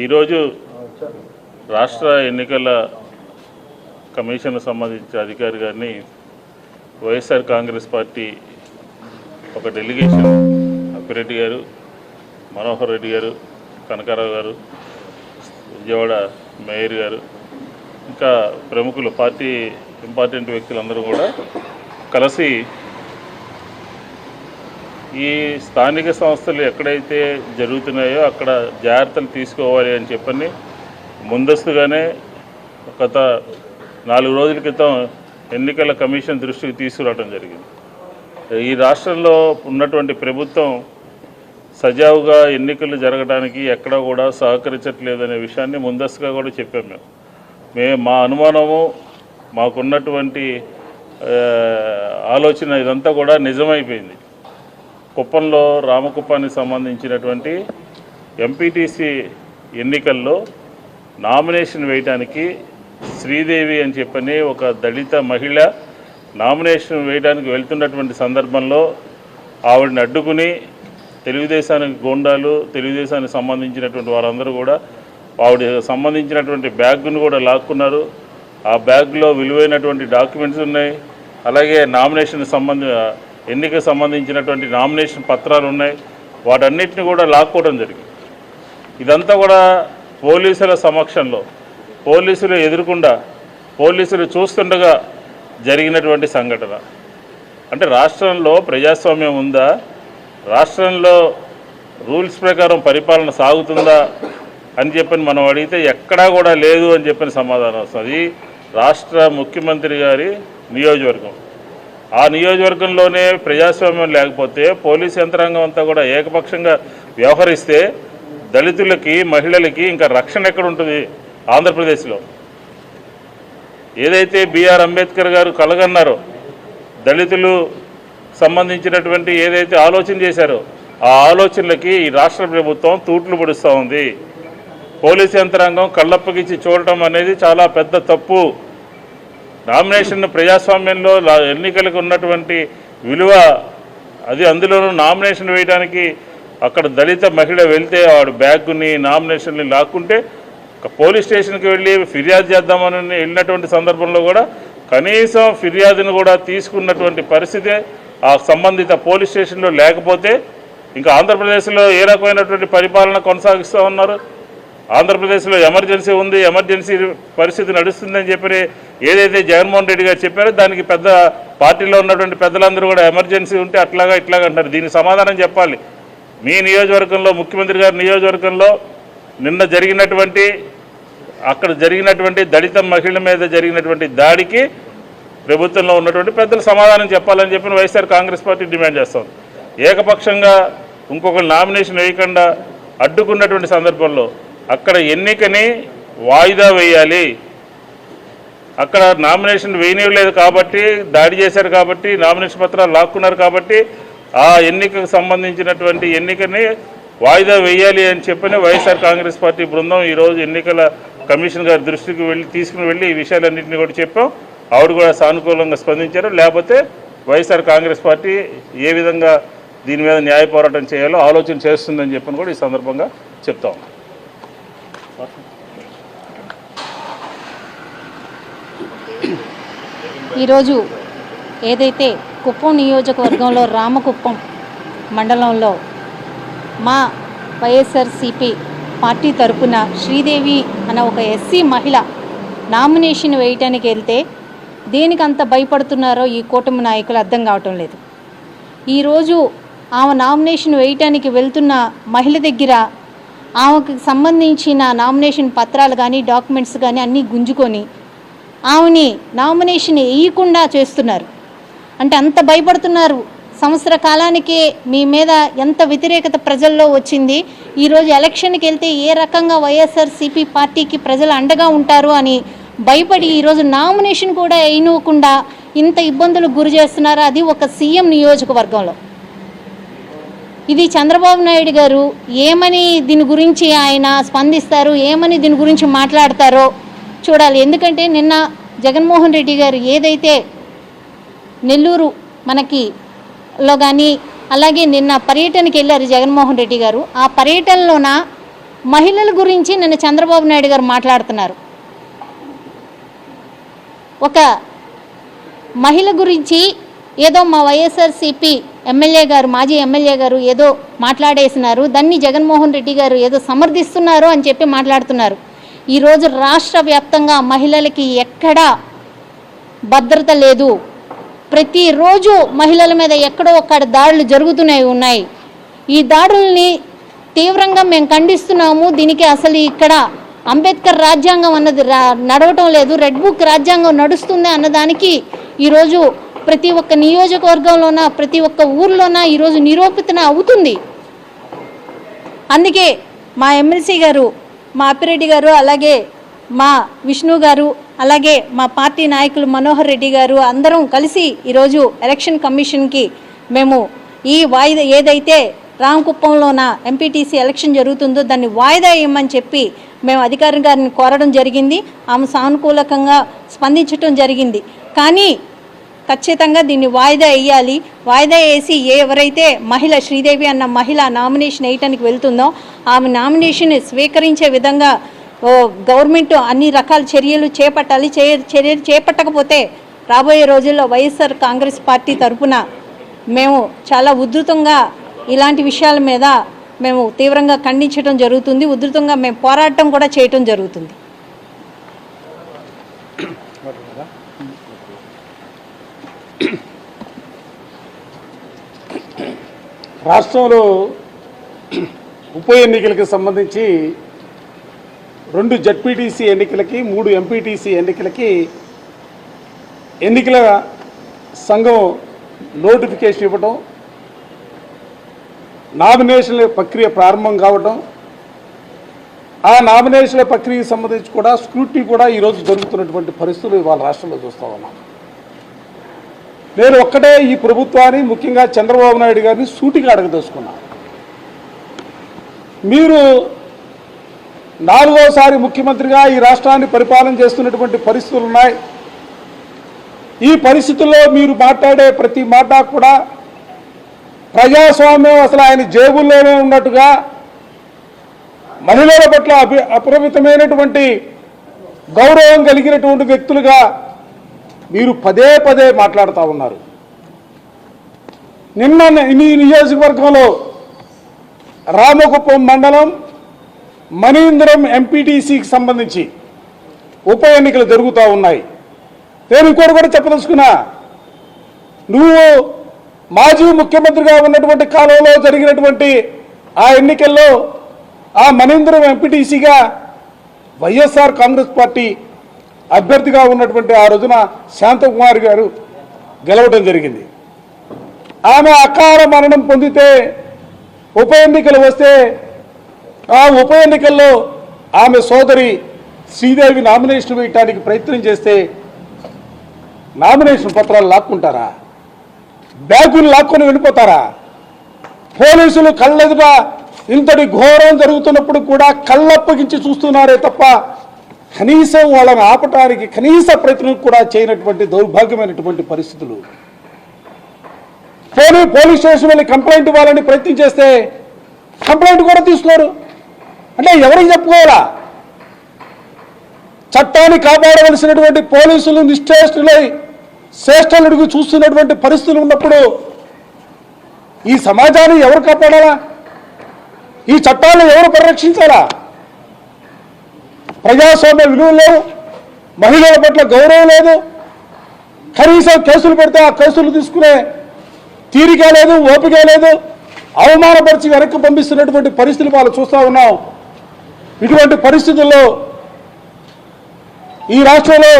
ఈరోజు రాష్ట్ర ఎన్నికల కమిషన్ సంబంధించిన అధికారి గారిని వైఎస్ఆర్ కాంగ్రెస్ పార్టీ ఒక డెలిగేషన్ అప్పిరెడ్డి గారు, మనోహర్ రెడ్డి గారు, కనకారావు గారు, విజయవాడ మేయర్ గారు, ఇంకా ప్రముఖులు, పార్టీ ఇంపార్టెంట్ వ్యక్తులందరూ కూడా కలిసి ఈ స్థానిక సంస్థలు ఎక్కడైతే జరుగుతున్నాయో అక్కడ జాగ్రత్తలు తీసుకోవాలి అని చెప్పని ముందస్తుగానే గత 4 రోజుల క్రితం ఎన్నికల కమిషన్ దృష్టికి తీసుకురావడం జరిగింది. ఈ రాష్ట్రంలో ఉన్నటువంటి ప్రభుత్వం సజావుగా ఎన్నికలు జరగడానికి ఎక్కడా కూడా సహకరించట్లేదనే విషయాన్ని ముందస్తుగా కూడా చెప్పాం. మా అనుమానము, మాకున్నటువంటి ఆలోచన ఇదంతా కూడా నిజమైపోయింది. కుప్పంలో రామకుప్పానికి సంబంధించినటువంటి ఎంపీటీసీ ఎన్నికల్లో నామినేషన్ వేయడానికి శ్రీదేవి అని చెప్పని ఒక దళిత మహిళ నామినేషన్ వేయడానికి వెళ్తున్నటువంటి సందర్భంలో ఆవిడని అడ్డుకుని తెలుగుదేశానికి గోండాలు, తెలుగుదేశానికి సంబంధించినటువంటి వారందరూ కూడా ఆవిడ సంబంధించినటువంటి బ్యాగ్ను కూడా లాక్కున్నారు. ఆ బ్యాగ్లో విలువైనటువంటి డాక్యుమెంట్స్ ఉన్నాయి, అలాగే ఎన్నికకు సంబంధించినటువంటి నామినేషన్ పత్రాలు ఉన్నాయి. వాటన్నిటిని కూడా లాక్కోవడం జరిగింది. ఇదంతా కూడా పోలీసుల సమక్షంలో, పోలీసులు ఎదురుకుండా, పోలీసులు చూస్తుండగా జరిగినటువంటి సంఘటన. అంటే రాష్ట్రంలో ప్రజాస్వామ్యం ఉందా? రాష్ట్రంలో రూల్స్ ప్రకారం పరిపాలన సాగుతుందా అని చెప్పని మనం అడిగితే ఎక్కడా కూడా లేదు అని చెప్పిన సమాధానం వస్తుంది. రాష్ట్ర ముఖ్యమంత్రి గారి నియోజకవర్గం, ఆ నియోజకవర్గంలోనే ప్రజాస్వామ్యం లేకపోతే పోలీస్ యంత్రాంగం అంతా కూడా ఏకపక్షంగా వ్యవహరిస్తే దళితులకి, మహిళలకి ఇంకా రక్షణ ఎక్కడ ఉంటుంది? ఆంధ్రప్రదేశ్లో ఏదైతే బిఆర్ అంబేద్కర్ గారు కలగన్నారో, దళితులు సంబంధించినటువంటి ఏదైతే ఆలోచన చేశారో ఆ ఆలోచనలకి ఈ రాష్ట్ర ప్రభుత్వం తూట్లు పొడుస్తూ ఉంది. పోలీస్ యంత్రాంగం కళ్ళప్పగిచ్చి చూడటం అనేది చాలా పెద్ద తప్పు. నామినేషన్ ప్రజాస్వామ్యంలో ఎన్నికలకు ఉన్నటువంటి విలువ అది. అందులోనూ నామినేషన్ వేయడానికి అక్కడ దళిత మహిళ వెళ్తే ఆవిడ బ్యాగ్ని, నామినేషన్ని లాక్కుంటే పోలీస్ స్టేషన్కి వెళ్ళి ఫిర్యాదు చేద్దామని వెళ్ళినటువంటి సందర్భంలో కూడా కనీసం ఫిర్యాదును కూడా తీసుకున్నటువంటి పరిస్థితి ఆ సంబంధిత పోలీస్ స్టేషన్లో లేకపోతే ఇంకా ఆంధ్రప్రదేశ్లో ఏ రకమైనటువంటి పరిపాలన కొనసాగిస్తూ ఉన్నారు? ఆంధ్రప్రదేశ్లో ఎమర్జెన్సీ ఉంది, ఎమర్జెన్సీ పరిస్థితి నడుస్తుందని చెప్పి ఏదైతే జగన్మోహన్ రెడ్డి గారు చెప్పారో దానికి పెద్ద పార్టీలో ఉన్నటువంటి పెద్దలందరూ కూడా ఎమర్జెన్సీ ఉంటే అట్లాగా ఇట్లాగా అంటారు. దీనికి సమాధానం చెప్పాలి. మీ నియోజకవర్గంలో, ముఖ్యమంత్రి గారి నియోజకవర్గంలో నిన్న అక్కడ జరిగినటువంటి దళిత మహిళ మీద జరిగినటువంటి దాడికి ప్రభుత్వంలో ఉన్నటువంటి పెద్దలు సమాధానం చెప్పాలని చెప్పి వైఎస్ఆర్ కాంగ్రెస్ పార్టీ డిమాండ్ చేస్తుంది. ఏకపక్షంగా ఇంకొకరు నామినేషన్ వేయకుండా అడ్డుకున్నటువంటి సందర్భంలో అక్కడ ఎన్నికని వాయిదా వేయాలి. అక్కడ నామినేషన్ వేయనివ్వలేదు కాబట్టి, దాడి చేశారు కాబట్టి, నామినేషన్ పత్రాలు లాక్కున్నారు కాబట్టి ఆ ఎన్నికకు సంబంధించినటువంటి ఎన్నికని వాయిదా వేయాలి అని చెప్పని వైఎస్ఆర్ కాంగ్రెస్ పార్టీ బృందం ఈరోజు ఎన్నికల కమిషన్ గారి దృష్టికి తీసుకుని వెళ్ళి ఈ విషయాలన్నింటినీ కూడా చెప్పాం. ఆవిడ కూడా సానుకూలంగా స్పందించారు. లేకపోతే వైఎస్ఆర్ కాంగ్రెస్ పార్టీ ఏ విధంగా దీని మీద న్యాయ పోరాటం చేయాలో ఆలోచన చేస్తుందని చెప్పని కూడా ఈ సందర్భంగా చెప్తాం. ఈరోజు ఏదైతే కుప్పం నియోజకవర్గంలో రామకుప్పం మండలంలో మా వైఎస్ఆర్సీపీ పార్టీ తరపున శ్రీదేవి అన్న ఒక ఎస్సీ మహిళ నామినేషన్ వేయటానికి వెళ్తే దేనికంత భయపడుతున్నారో ఈ కూటమి నాయకులు అర్థం కావటం లేదు. ఈరోజు ఆమె నామినేషన్ వేయటానికి వెళ్తున్న మహిళ దగ్గర ఆమెకు సంబంధించిన నామినేషన్ పత్రాలు కానీ, డాక్యుమెంట్స్ కానీ అన్నీ గుంజుకొని ఆమెని నామినేషన్ వేయకుండా చేస్తున్నారు. అంటే అంత భయపడుతున్నారు. సంవత్సర కాలానికే మీ మీద ఎంత వ్యతిరేకత ప్రజల్లో వచ్చింది. ఈరోజు ఎలక్షన్కి వెళ్తే ఏ రకంగా వైఎస్ఆర్సీపీ పార్టీకి ప్రజలు అండగా ఉంటారు అని భయపడి ఈరోజు నామినేషన్ కూడా వేయనివ్వకుండా ఇంత ఇబ్బందులకు గురి చేస్తున్నారు. అది ఒక సీఎం నియోజకవర్గంలో. ఇది చంద్రబాబు నాయుడు గారు ఏమని దీని గురించి ఆయన స్పందిస్తారు, ఏమని దీని గురించి మాట్లాడతారో చూడాలి. ఎందుకంటే నిన్న జగన్మోహన్ రెడ్డి గారు ఏదైతే నెల్లూరు మనకి లో కానీ అలాగే నిన్న పర్యటనకి వెళ్ళారు జగన్మోహన్ రెడ్డి గారు. ఆ పర్యటనలోన మహిళల గురించి నిన్న చంద్రబాబు నాయుడు గారు మాట్లాడుతున్నారు. ఒక మహిళ గురించి ఏదో మా వైఎస్ఆర్సీపీ ఎమ్మెల్యే గారు, మాజీ ఎమ్మెల్యే గారు ఏదో మాట్లాడేసినారు, దాన్ని జగన్మోహన్ రెడ్డి గారు ఏదో సమర్థిస్తున్నారు అని చెప్పి మాట్లాడుతున్నారు. ఈరోజు రాష్ట్ర వ్యాప్తంగా మహిళలకి ఎక్కడా భద్రత లేదు. ప్రతిరోజు మహిళల మీద ఎక్కడో ఒక్కడ దాడులు జరుగుతూనే ఉన్నాయి. ఈ దాడుల్ని తీవ్రంగా మేము ఖండిస్తున్నాము. దీనికి అసలు ఇక్కడ అంబేద్కర్ రాజ్యాంగం అన్నది నడవటం లేదు, రెడ్ బుక్ రాజ్యాంగం నడుస్తుంది అన్నదానికి ఈరోజు ప్రతి ఒక్క నియోజకవర్గంలోన, ప్రతి ఒక్క ఊర్లోన ఈరోజు నిరూపితన అవుతుంది. అందుకే మా ఎమ్మెల్సీ గారు, మా అప్పిరెడ్డి గారు, అలాగే మా విష్ణు గారు, అలాగే మా పార్టీ నాయకులు మనోహర్ రెడ్డి గారు అందరం కలిసి ఈరోజు ఎలక్షన్ కమిషన్కి మేము ఈ వాయిదా ఏదైతే రామకుప్పంలోన ఎంపీటీసీ ఎలక్షన్ జరుగుతుందో దాన్ని వాయిదా ఇవ్వమని చెప్పి మేము అధికారి గారిని కోరడం జరిగింది. ఆమె సానుకూలకంగా స్పందించడం జరిగింది. కానీ ఖచ్చితంగా దీన్ని వాయిదా వేయాలి. వాయిదా వేసి ఎవరైతే మహిళ శ్రీదేవి అన్న మహిళ నామినేషన్ వేయటానికి వెళ్తుందో ఆమె నామినేషన్ స్వీకరించే విధంగా గవర్నమెంట్ అన్ని రకాల చర్యలు చేపట్టాలి. చర్యలు చేపట్టకపోతే రాబోయే రోజుల్లో వైఎస్ఆర్ కాంగ్రెస్ పార్టీ తరఫున మేము చాలా ఉధృతంగా ఇలాంటి విషయాల మీద మేము తీవ్రంగా ఖండించడం జరుగుతుంది. ఉధృతంగా మేము పోరాటం కూడా చేయటం జరుగుతుంది. రాష్ట్రంలో ఉప ఎన్నికలకు సంబంధించి 2 జడ్పీటీసీ ఎన్నికలకి 3 ఎంపీటీసీ ఎన్నికలకి ఎన్నికల సంఘం నోటిఫికేషన్ ఇవ్వటం, నామినేషన్ల ప్రక్రియ ప్రారంభం కావటం, ఆ నామినేషన్ల ప్రక్రియకు సంబంధించి కూడా స్క్రూటినీ కూడా ఈరోజు జరుగుతున్నటువంటి పరిస్థితులు ఇవాళ రాష్ట్రంలో చూస్తూ ఉన్నాం. నేను ఒక్కటే ఈ ప్రభుత్వాన్ని, ముఖ్యంగా చంద్రబాబు నాయుడు గారిని సూటిగా అడగదలుచుకున్నా. మీరు 4వసారి ముఖ్యమంత్రిగా ఈ రాష్ట్రాన్ని పరిపాలన చేస్తున్నటువంటి పరిస్థితులు ఉన్నాయి. ఈ పరిస్థితుల్లో మీరు మాట్లాడే ప్రతి మాట కూడా ప్రజాస్వామ్యం అసలు ఆయన జేబుల్లోనే ఉన్నట్టుగా, మహిళల పట్ల అపరిమితమైనటువంటి గౌరవం కలిగినటువంటి వ్యక్తులుగా మీరు పదే పదే మాట్లాడుతూ ఉన్నారు. నిన్న ఈ నియోజకవర్గంలో రామకుప్పం మండలం మణీంద్రం ఎంపీటీసీకి సంబంధించి ఉప ఎన్నికలు జరుగుతూ ఉన్నాయి. నేను ఇంకోటి కూడా చెప్పదలుచుకున్నా, నువ్వు మాజీ ముఖ్యమంత్రిగా ఉన్నటువంటి కాలంలో జరిగినటువంటి ఆ ఎన్నికల్లో ఆ మణీంద్రం ఎంపీటీసీగా వైఎస్ఆర్ కాంగ్రెస్ పార్టీ అభ్యర్థిగా ఉన్నటువంటి ఆ రోజున శాంతకుమారి గారు గెలవడం జరిగింది. ఆమె అకాల మరణం పొందితే ఉప ఎన్నికలు వస్తే ఆ ఉప ఎన్నికల్లో ఆమె సోదరి శ్రీదేవి నామినేషన్ వేయటానికి ప్రయత్నం చేస్తే నామినేషన్ పత్రాలు లాక్కుంటారా? బ్యాగులు లాక్కొని వెళ్ళిపోతారా? పోలీసులు కళ్ళెదుట ఇంతటి ఘోరం జరుగుతున్నప్పుడు కూడా కళ్ళప్పగించి చూస్తున్నారే తప్ప కనీసం వాళ్ళని ఆపటానికి కనీస ప్రయత్నం కూడా చేయనటువంటి దౌర్భాగ్యమైనటువంటి పరిస్థితులు. పోలీస్ స్టేషన్ వెళ్ళి కంప్లైంట్ ఇవ్వాలని ప్రయత్నం చేస్తే కంప్లైంట్ కూడా తీసుకోరు. అంటే ఎవరికి చెప్పుకోవాలా? చట్టాన్ని కాపాడవలసినటువంటి పోలీసులు నిశ్చేష్టులై శ్రేష్టలుడికి చూస్తున్నటువంటి పరిస్థితులు ఉన్నప్పుడు ఈ సమాజాన్ని ఎవరు కాపాడాలా? ఈ చట్టాలను ఎవరు పరిరక్షించాలా? ప్రజాస్వామ్య విలువలు లేవు, మహిళల పట్ల గౌరవం లేదు, కనీసం కేసులు పెడితే ఆ కేసులు తీసుకునే తీరిక లేదు, ఓపిక లేదు, అవమానపరిచి వెనక్కి పంపిస్తున్నటువంటి పరిస్థితులు వాళ్ళు చూస్తూ ఉన్నాం. ఇటువంటి పరిస్థితుల్లో ఈ రాష్ట్రంలో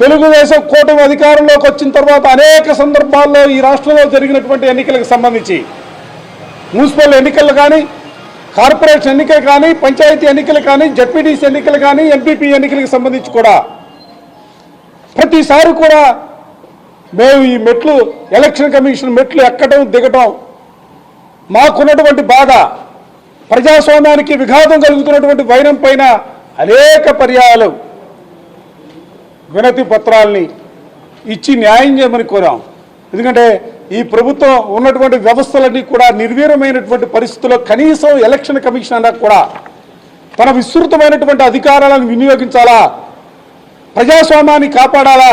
తెలుగుదేశం కూటమి అధికారంలోకి వచ్చిన తర్వాత అనేక సందర్భాల్లో ఈ రాష్ట్రంలో జరిగినటువంటి ఎన్నికలకు సంబంధించి మున్సిపల్ ఎన్నికలు కానీ, కార్పొరేషన్ ఎన్నికలు కానీ, పంచాయతీ ఎన్నికలు కానీ, జడ్పీటీసీ ఎన్నికలు కానీ, ఎంపీపీ ఎన్నికలకు సంబంధించి కూడా ప్రతిసారి కూడా మేము ఈ మెట్లు ఎలక్షన్ కమిషన్ మెట్లు ఎక్కడం దిగటం మాకున్నటువంటి బాధ, ప్రజాస్వామ్యానికి విఘాతం కలుగుతున్నటువంటి వైరం పైన అనేక పర్యాయాలు వినతి పత్రాలని ఇచ్చి న్యాయం చేయమని కోరాం. ఎందుకంటే ఈ ప్రభుత్వం ఉన్నటువంటి వ్యవస్థలన్నీ కూడా నిర్వీర్యమైనటువంటి పరిస్థితుల్లో కనీసం ఎలక్షన్ కమిషన్ అన్నా కూడా తన విస్తృతమైనటువంటి అధికారాలను వినియోగించాలా, ప్రజాస్వామ్యాన్ని కాపాడాలా,